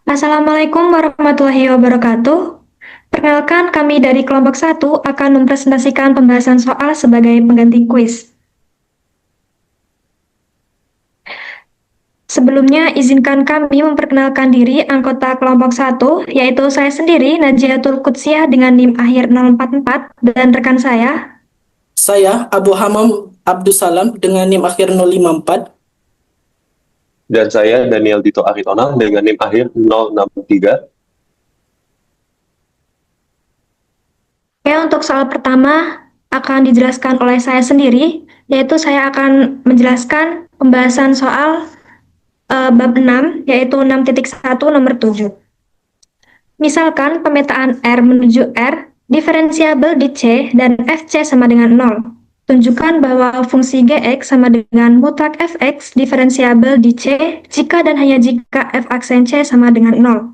Assalamualaikum warahmatullahi wabarakatuh. Perkenalkan, kami dari kelompok satu akan mempresentasikan pembahasan soal sebagai pengganti kuis. Sebelumnya, izinkan kami memperkenalkan diri anggota kelompok satu, yaitu saya sendiri, Najiatul Qudsiyah dengan NIM akhir 044, dan rekan saya. Saya Abu Hamam Abdussalam dengan NIM akhir 054. Dan saya Daniel Dito Aritonang dengan NIM akhir 063. Oke, untuk soal pertama akan dijelaskan oleh saya sendiri, yaitu saya akan menjelaskan pembahasan soal bab 6, yaitu 6.1 nomor 7. Misalkan pemetaan R menuju R, diferensiabel di C dan Fc sama dengan 0. Tunjukkan bahwa fungsi Gx sama dengan mutlak Fx diferensiabel di C jika dan hanya jika f aksen C sama dengan 0.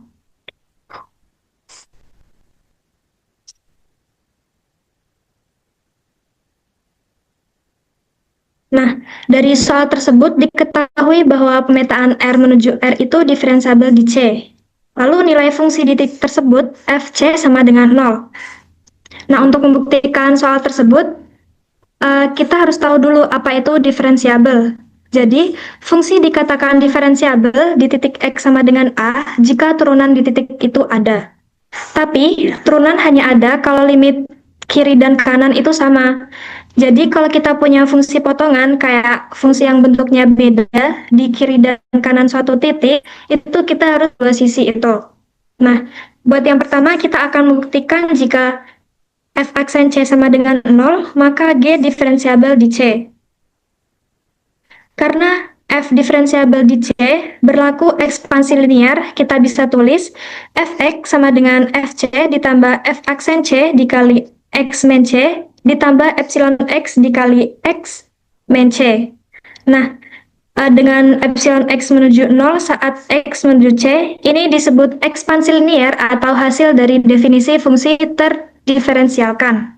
Nah, dari soal tersebut diketahui bahwa pemetaan R menuju R itu diferensiabel di C. Lalu nilai fungsi di titik tersebut Fc sama dengan 0. Nah, untuk membuktikan soal tersebut, kita harus tahu dulu apa itu diferensiabel. Jadi, fungsi dikatakan diferensiabel di titik X sama dengan A jika turunan di titik itu ada. Tapi, turunan hanya ada kalau limit kiri dan kanan itu sama. Jadi, kalau kita punya fungsi potongan, kayak fungsi yang bentuknya beda di kiri dan kanan suatu titik, itu kita harus dua sisi itu. Nah, buat yang pertama, kita akan membuktikan jika f aksen C sama dengan 0, maka G diferensiabel di C. Karena f diferensiabel di C berlaku ekspansi linear, kita bisa tulis fx sama dengan fc ditambah f aksen C dikali x min C ditambah epsilon x dikali x min C. Nah, dengan epsilon x menuju 0 saat x menuju C, ini disebut ekspansi linear atau hasil dari definisi fungsi terdiferensialkan.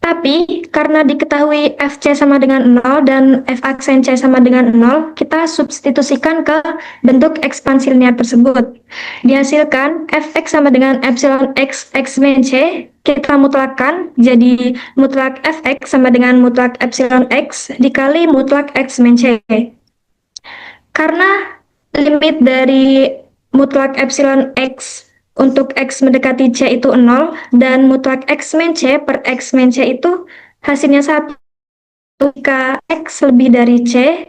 Tapi, karena diketahui Fc sama dengan 0 dan F aksen C sama dengan 0, kita substitusikan ke bentuk ekspansi linear tersebut. Dihasilkan Fx sama dengan epsilon x x min C, kita mutlakkan jadi mutlak Fx sama dengan mutlak epsilon x dikali mutlak x min C. Karena limit dari mutlak epsilon x untuk X mendekati C itu 0, dan mutlak X min C per X min C itu hasilnya 1 jika X lebih dari C,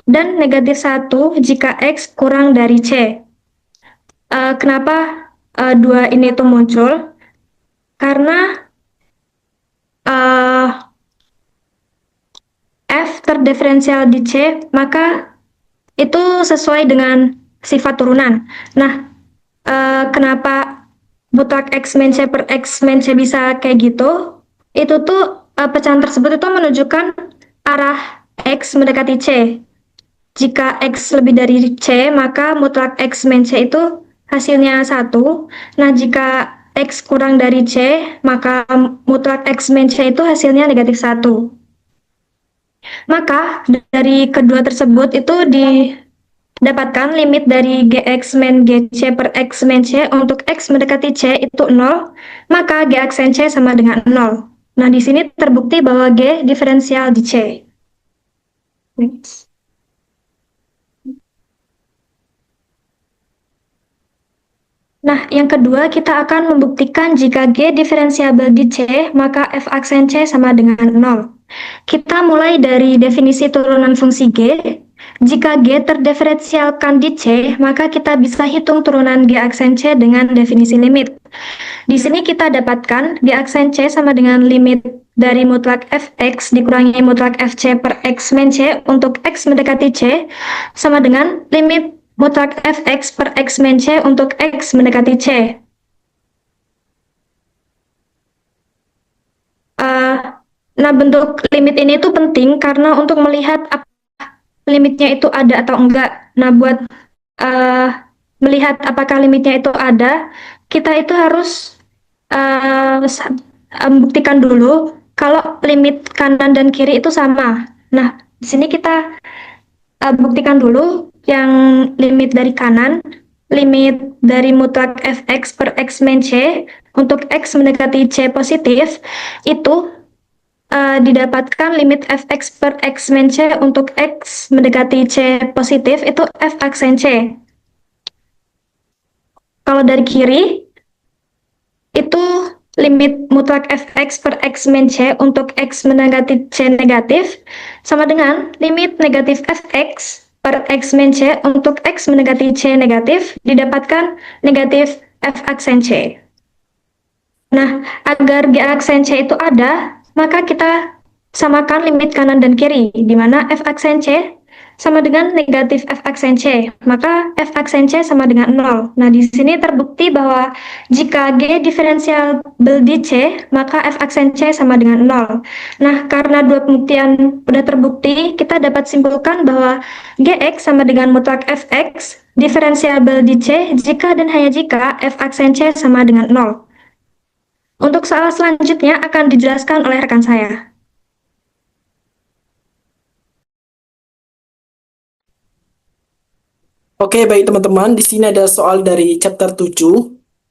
dan negatif 1 jika X kurang dari C. Kenapa dua ini itu muncul? Karena F terdiferensial di C, maka itu sesuai dengan sifat turunan. Nah, kenapa mutlak X min C per X min C bisa kayak gitu? Itu tuh pecahan tersebut itu menunjukkan arah X mendekati C. Jika X lebih dari C, maka mutlak X min C itu hasilnya 1. Nah, jika X kurang dari C, maka mutlak X min C itu hasilnya negatif 1. Maka dari kedua tersebut itu dapatkan limit dari Gx min Gc per X min C untuk X mendekati C itu 0, maka G aksen C sama dengan 0. Nah, di sini terbukti bahwa G diferensial di C. Nah, yang kedua kita akan membuktikan jika G diferensiabel di C, maka F aksen C sama dengan 0. Kita mulai dari definisi turunan fungsi G. Jika G terdiferensialkan di C, maka kita bisa hitung turunan G aksen C dengan definisi limit. Di sini kita dapatkan G aksen C sama dengan limit dari mutlak Fx dikurangi mutlak Fc per X min C untuk X mendekati C sama dengan limit mutlak Fx per X min C untuk X mendekati C. Nah, bentuk limit ini tuh penting karena untuk melihat limitnya itu ada atau enggak. Nah, buat melihat apakah limitnya itu ada, kita itu harus buktikan dulu kalau limit kanan dan kiri itu sama. Nah, di sini kita buktikan dulu yang limit dari kanan, limit dari mutlak fx per x min c untuk x mendekati c positif itu didapatkan limit fx per x min c untuk x mendekati c positif itu f aksen c. Kalau dari kiri itu limit mutlak fx per x min c untuk x mendekati c negatif sama dengan limit negatif fx per x min c untuk x mendekati c negatif didapatkan negatif f aksen c. Nah, agar g aksen c itu ada, maka kita samakan limit kanan dan kiri, di mana f aksen c sama dengan negatif f aksen c, maka f aksen c sama dengan 0. Nah, di sini terbukti bahwa jika g diferensiabel di c, maka f aksen c sama dengan 0. Nah, karena dua pembuktian sudah terbukti, kita dapat simpulkan bahwa gx sama dengan mutlak fx diferensiabel di c jika dan hanya jika f aksen c sama dengan 0. Untuk soal selanjutnya akan dijelaskan oleh rekan saya. Oke, baik teman-teman, di sini ada soal dari chapter 7.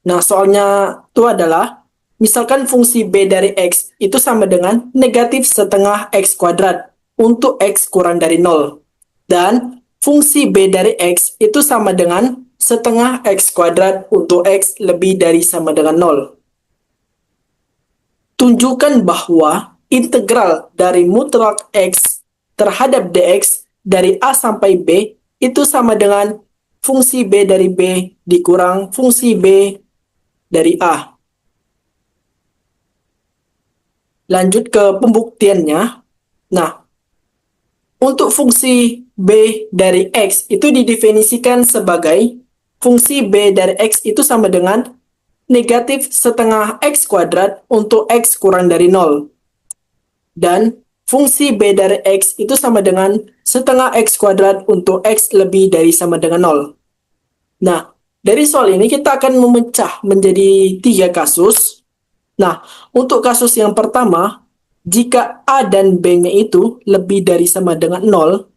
Nah, soalnya itu adalah, misalkan fungsi b dari x itu sama dengan negatif setengah x kuadrat untuk x kurang dari 0. Dan fungsi b dari x itu sama dengan setengah x kuadrat untuk x lebih dari sama dengan 0. Tunjukkan bahwa integral dari mutlak x terhadap dx dari a sampai b itu sama dengan fungsi b dari b dikurang fungsi b dari a. Lanjut ke pembuktiannya. Nah, untuk fungsi b dari x itu didefinisikan sebagai fungsi b dari x itu sama dengan negatif setengah x kuadrat untuk x kurang dari 0. Dan fungsi b dari x itu sama dengan setengah x kuadrat untuk x lebih dari sama dengan 0. Nah, dari soal ini kita akan memecah menjadi 3 kasus. Nah, untuk kasus yang pertama, jika a dan b-nya itu lebih dari sama dengan 0,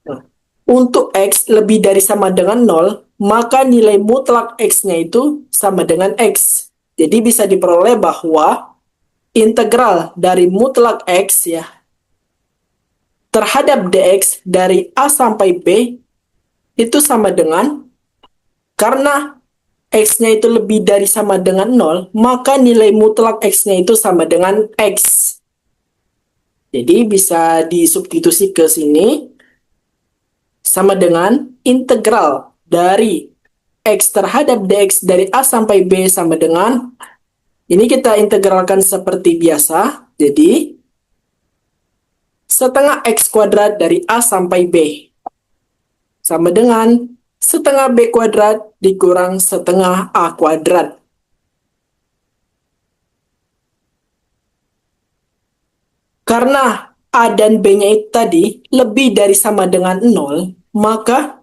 nah, untuk x lebih dari sama dengan 0, maka nilai mutlak x-nya itu sama dengan x. Jadi bisa diperoleh bahwa integral dari mutlak x ya terhadap dx dari a sampai b itu sama dengan, karena x-nya itu lebih dari sama dengan 0, maka nilai mutlak x-nya itu sama dengan x. Jadi bisa disubstitusi ke sini sama dengan integral dari x terhadap dx dari a sampai b sama dengan, ini kita integralkan seperti biasa, jadi setengah x kuadrat dari a sampai b sama dengan setengah b kuadrat dikurang setengah a kuadrat. Karena a dan b-nya itu tadi lebih dari sama dengan 0, maka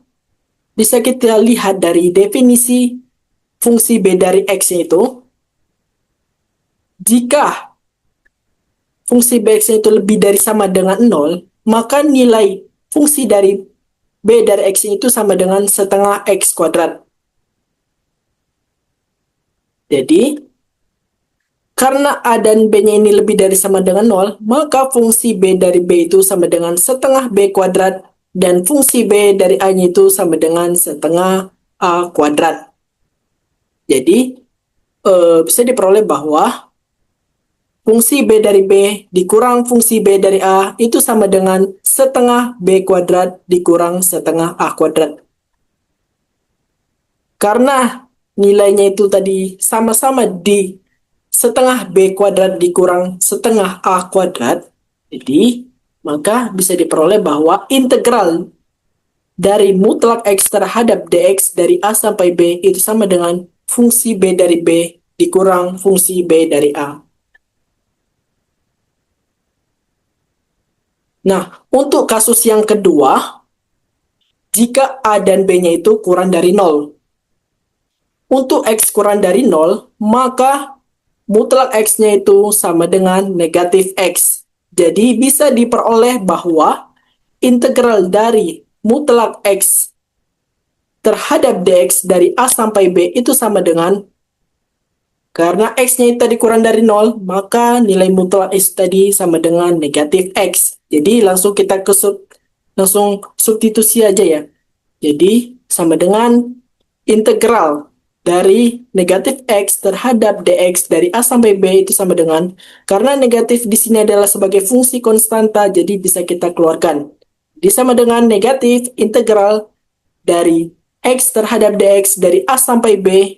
bisa kita lihat dari definisi fungsi b dari x itu, jika fungsi bx itu lebih dari sama dengan 0, maka nilai fungsi dari b dari x itu sama dengan setengah x kuadrat. Jadi, karena a dan b-nya ini lebih dari sama dengan 0, maka fungsi b dari b itu sama dengan setengah b kuadrat, dan fungsi b dari a-nya itu sama dengan setengah a kuadrat. Jadi, bisa diperoleh bahwa fungsi b dari b dikurang fungsi b dari a itu sama dengan setengah b kuadrat dikurang setengah a kuadrat. Karena nilainya itu tadi sama-sama di setengah b kuadrat dikurang setengah a kuadrat, jadi maka bisa diperoleh bahwa integral dari mutlak x terhadap dx dari a sampai b itu sama dengan fungsi b dari b dikurang fungsi b dari a. Nah, untuk kasus yang kedua, jika a dan b-nya itu kurang dari 0. Untuk x kurang dari 0, maka mutlak x-nya itu sama dengan negatif x. Jadi bisa diperoleh bahwa integral dari mutlak x terhadap dx dari A sampai B itu sama dengan, karena x-nya tadi kurang dari 0, maka nilai mutlak x tadi sama dengan negatif x. Jadi langsung kita langsung substitusi aja ya. Jadi sama dengan integral dari negatif x terhadap dx dari A sampai B itu sama dengan, karena negatif di sini adalah sebagai fungsi konstanta, jadi bisa kita keluarkan. Jadi sama dengan negatif integral dari x terhadap dx dari A sampai B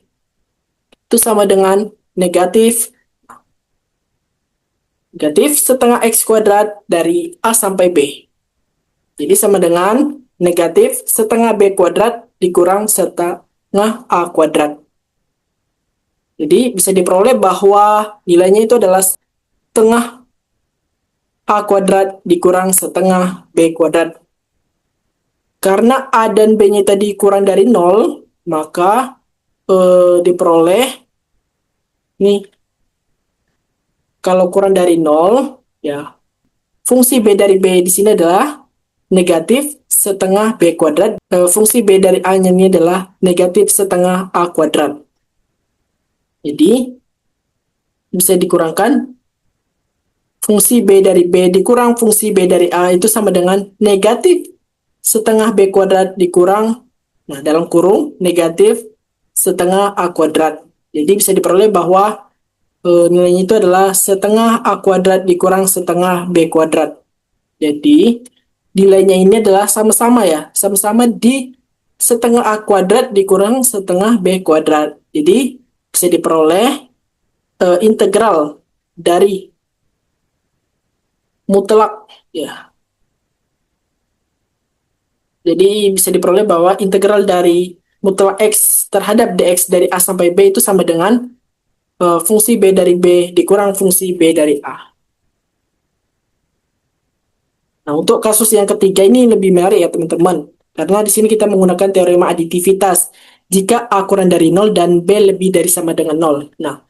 itu sama dengan negatif setengah x kuadrat dari A sampai B. Jadi sama dengan negatif setengah B kuadrat dikurang setengah A kuadrat. Jadi bisa diperoleh bahwa nilainya itu adalah setengah A kuadrat dikurang setengah B kuadrat. Karena A dan B-nya tadi kurang dari 0, maka diperoleh nih, kalau kurang dari 0, ya fungsi B dari B di sini adalah negatif setengah B kuadrat. Fungsi B dari A-nya ini adalah negatif setengah A kuadrat. Jadi, bisa dikurangkan fungsi B dari B dikurang fungsi B dari A itu sama dengan negatif setengah B kuadrat dikurang, nah dalam kurung, negatif setengah A kuadrat. Jadi bisa diperoleh bahwa nilainya itu adalah setengah A kuadrat dikurang setengah B kuadrat. Jadi, nilainya ini adalah sama-sama ya, sama-sama di setengah A kuadrat dikurang setengah B kuadrat. Jadi, bisa diperoleh integral dari mutlak ya. Jadi bisa diperoleh bahwa integral dari mutlak x terhadap dx dari A sampai B itu sama dengan fungsi B dari B dikurang fungsi B dari A. Nah, untuk kasus yang ketiga ini lebih menarik ya teman-teman. Karena di sini kita menggunakan teorema aditivitas. Jika A kurang dari 0 dan B lebih dari sama dengan 0. Nah,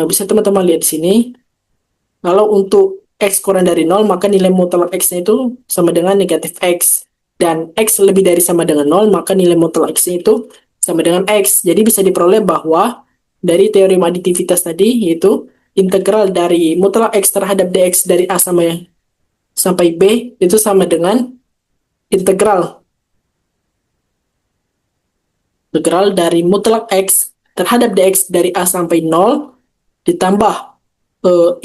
bisa teman-teman lihat di sini. Kalau untuk x kurang dari 0, maka nilai mutlak x-nya itu sama dengan negatif x. Dan x lebih dari sama dengan 0, maka nilai mutlak x-nya itu sama dengan x. Jadi bisa diperoleh bahwa dari teorema aditivitas tadi, yaitu integral dari mutlak x terhadap dx dari A sampai B itu sama dengan integral dari mutlak x terhadap dx dari A sampai 0 ditambah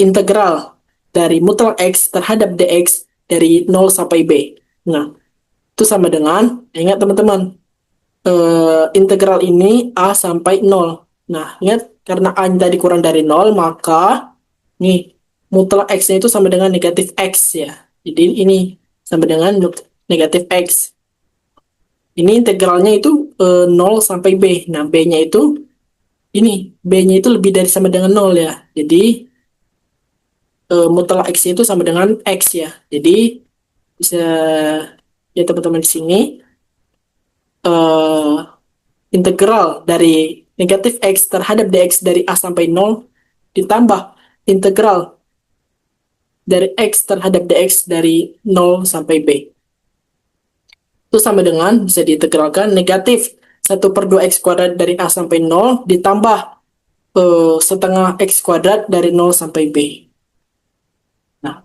integral dari mutlak x terhadap dx dari 0 sampai B. Nah, itu sama dengan, ingat teman-teman, integral ini A sampai 0. Nah, ingat, karena A tadi kurang dari 0, maka nih, mutlak x-nya itu sama dengan negatif x ya. Jadi ini sama dengan negatif x. Ini integralnya itu 0 sampai B. Nah, B-nya itu ini, B-nya itu lebih dari sama dengan 0 ya. Jadi mutlak x itu sama dengan x ya. Jadi bisa ya teman-teman di sini integral dari negatif x terhadap dx dari A sampai 0 ditambah integral dari x terhadap dx dari 0 sampai B. Itu sama dengan bisa diintegralkan negatif 1/2 x kuadrat dari A sampai 0 ditambah setengah x kuadrat dari 0 sampai B. Nah,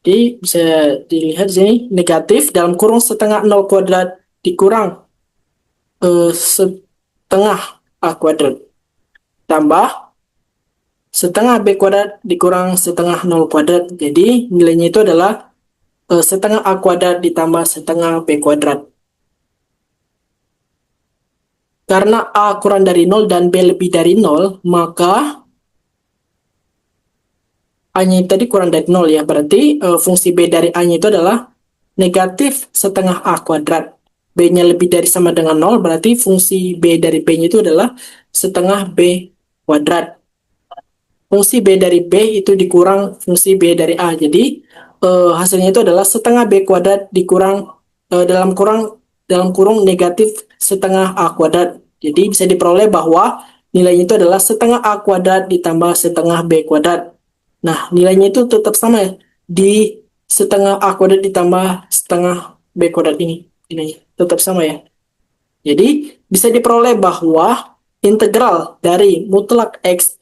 jadi bisa dilihat di sini negatif dalam kurung setengah 0 kuadrat dikurang setengah A kuadrat tambah setengah B kuadrat dikurang setengah 0 kuadrat. Jadi nilainya itu adalah setengah A kuadrat ditambah setengah B kuadrat. Karena A kurang dari 0 dan B lebih dari 0, maka A-nya tadi kurang dari 0 ya. Berarti fungsi B dari A-nya itu adalah negatif setengah A kuadrat. B-nya lebih dari sama dengan 0, berarti fungsi B dari B-nya itu adalah setengah B kuadrat. Fungsi B dari B itu dikurang fungsi B dari A. Jadi hasilnya itu adalah setengah B kuadrat dikurang dalam kurung negatif setengah A kuadrat. Jadi bisa diperoleh bahwa nilainya itu adalah setengah A kuadrat ditambah setengah B kuadrat. Nah, nilainya itu tetap sama ya, di setengah A kuadrat ditambah setengah B kuadrat ini nilainya. tetap sama ya. Jadi bisa diperoleh bahwa integral dari mutlak X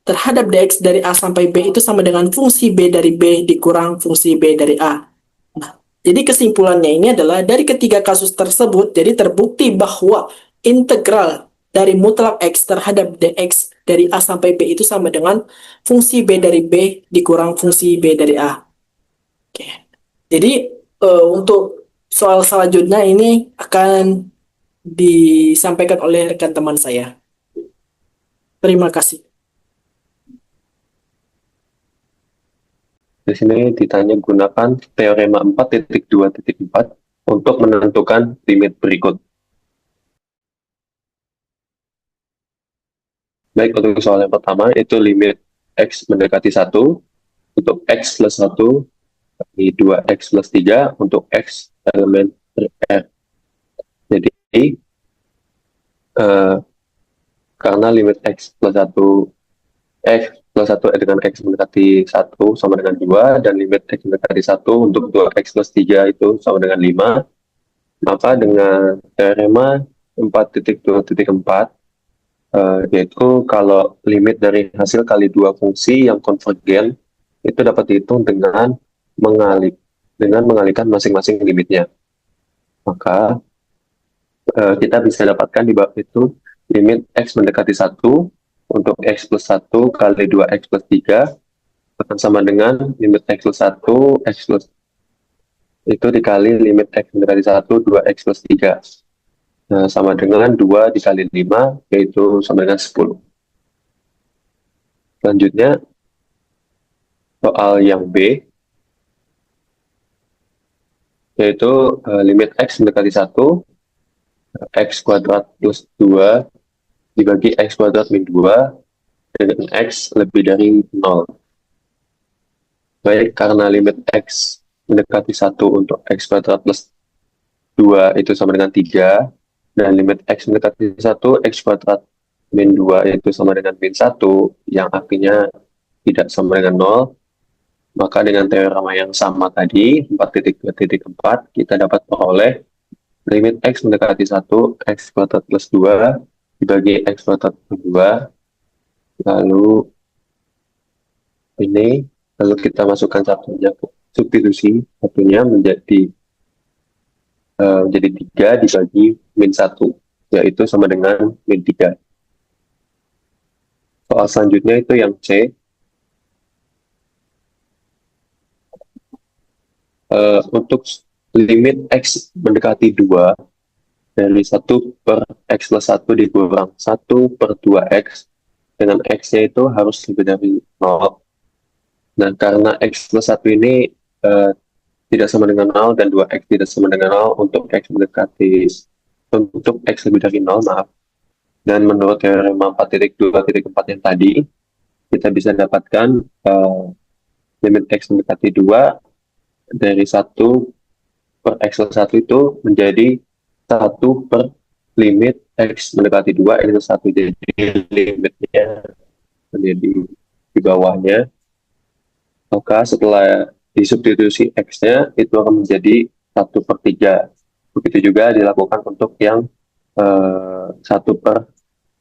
terhadap dx dari A sampai B itu sama dengan fungsi B dari B dikurang fungsi B dari A. Nah, jadi kesimpulannya ini adalah dari ketiga kasus tersebut, jadi terbukti bahwa integral dari mutlak X terhadap dx dari A sampai B itu sama dengan fungsi B dari B dikurang fungsi B dari A. Oke. Jadi untuk soal selanjutnya ini akan disampaikan oleh rekan teman saya. Terima kasih. Di sini ditanya gunakan teorema 4.2.4 untuk menentukan limit berikut. Baik, untuk soal yang pertama itu limit X mendekati 1 untuk X plus 1 bagi 2X plus 3 untuk X elemen R. Jadi, karena limit X plus 1 dengan X mendekati 1 sama dengan 2, dan limit X mendekati 1 untuk 2X plus 3 itu sama dengan 5, maka dengan teorema 4.2.4, yaitu kalau limit dari hasil kali dua fungsi yang konvergen itu dapat dihitung dengan mengalihkan masing-masing limitnya. Maka kita bisa dapatkan di bab itu limit X mendekati 1 untuk X plus 1 kali 2X plus 3 akan sama dengan limit X plus 1, X plus itu dikali limit X mendekati 1, 2X plus 3. Nah, sama dengan 2 dikali 5, yaitu sama dengan 10. Selanjutnya, soal yang B, yaitu limit X mendekati 1, X kuadrat plus 2 dibagi X kuadrat min 2 dengan X lebih dari 0. Baik, karena limit X mendekati 1 untuk X kuadrat plus 2 itu sama dengan 3, dan limit X mendekati 1, X kuadrat min 2 itu sama dengan min 1, yang artinya tidak sama dengan 0, maka dengan teorema yang sama tadi, 4.2.4, kita dapat peroleh limit X mendekati 1, X kuadrat plus 2 dibagi X kuadrat plus 2, lalu ini, lalu kita masukkan satunya, substitusi satunya menjadi 3 dibagi min 1, yaitu sama dengan min 3. Soal selanjutnya itu yang C. Untuk limit X mendekati 2 dari 1 per X plus 1 dikurang 1 per 2X, dengan X-nya itu harus lebih dari 0. Nah, karena X plus 1 ini tidak sama dengan 0 dan 2X tidak sama dengan 0 untuk X lebih dari 0, maaf. Dan menurut teorema 4.2.4 yang tadi, kita bisa dapatkan limit X mendekati 2 dari 1 per X plus 1 itu menjadi 1 per limit X mendekati 2 X plus 1. Jadi limitnya menjadi di bawahnya. Maka setelah disubstitusi X-nya, itu akan menjadi 1 per 3. Begitu juga dilakukan untuk yang 1 per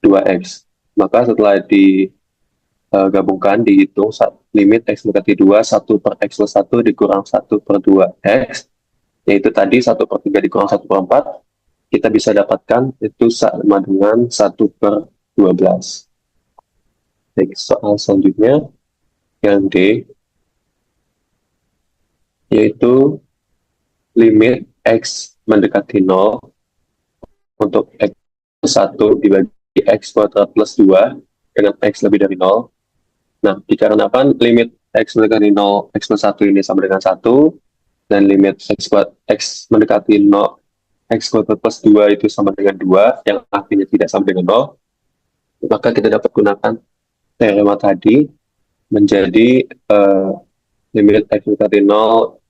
2X. Maka setelah digabungkan, dihitung limit X mendekati 2, 1 per X plus 1 dikurang 1 per 2X, yaitu tadi 1 per 3 dikurang 1 per 4, kita bisa dapatkan itu sama dengan 1 per 12. Baik, soal selanjutnya, yang D, yaitu limit X mendekati 0 untuk X plus 1 dibagi X kuadrat plus 2 dengan X lebih dari 0. Nah, dikarenakan limit X mendekati 0, X plus 1 ini sama dengan 1, dan limit X mendekati 0, X kuadrat plus 2 itu sama dengan 2, yang artinya tidak sama dengan 0, maka kita dapat gunakan teorema tadi menjadi limit X mendekati 0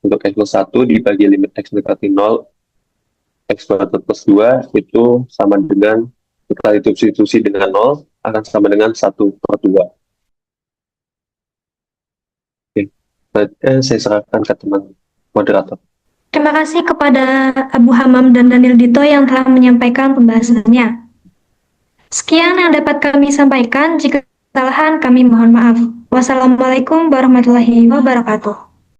untuk X plus 1 dibagi limit X mendekati 0, X kuadrat plus 2 itu sama dengan, setelah disubstitusi dengan 0, akan sama dengan 1 per 2. Oke. Saya serahkan ke teman moderator. Terima kasih kepada Abu Hamam dan Daniel Dito yang telah menyampaikan pembahasannya. Sekian yang dapat kami sampaikan. Jika kesalahan, kami mohon maaf. Wassalamualaikum warahmatullahi wabarakatuh.